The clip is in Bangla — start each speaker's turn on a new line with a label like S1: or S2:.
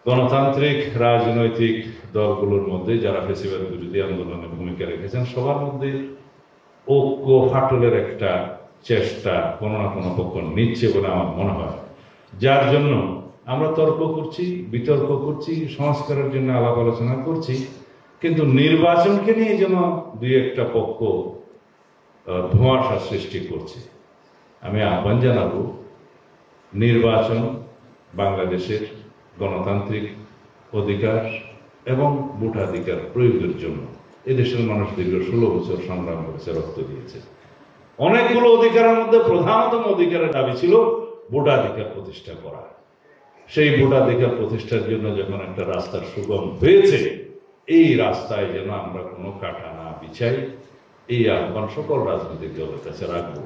S1: গণতান্ত্রিক রাজনৈতিক দলগুলোর মধ্যে যারা ফ্যাসিবাদ বিরোধী আন্দোলনে ভূমিকা রেখেছেন সবার মধ্যে ঐক্য ফাটলের একটা চেষ্টা কোনো না কোনো পক্ষ নিচ্ছে বলে আমার মনে হয়, যার জন্য আমরা তর্ক করছি, বিতর্ক করছি, সংস্কারের জন্য আলাপ আলোচনা করছি, কিন্তু নির্বাচনকে নিয়ে যেন দুই একটা পক্ষ ধোঁয়াশা সৃষ্টি করছে। আমি আহ্বান জানাবো, নির্বাচন বাংলাদেশের গণতান্ত্রিক অধিকার এবং ভোটাধিকার প্রয়োগের জন্য এদেশের মানুষ দীর্ঘ 16 বছর সংগ্রাম করেছে, রক্ত দিয়েছে। অনেকগুলো অধিকারের মধ্যে প্রধানতম অধিকারের দাবি ছিল ভোটাধিকার প্রতিষ্ঠা করা। সেই ভোটাধিকার প্রতিষ্ঠার জন্য যখন একটা রাস্তার সুগম হয়েছে, এই রাস্তায় যেন আমরা কোনো কাটা না বিছাই, এই আহ্বান সকল রাজনৈতিক দলের কাছে রাখবো।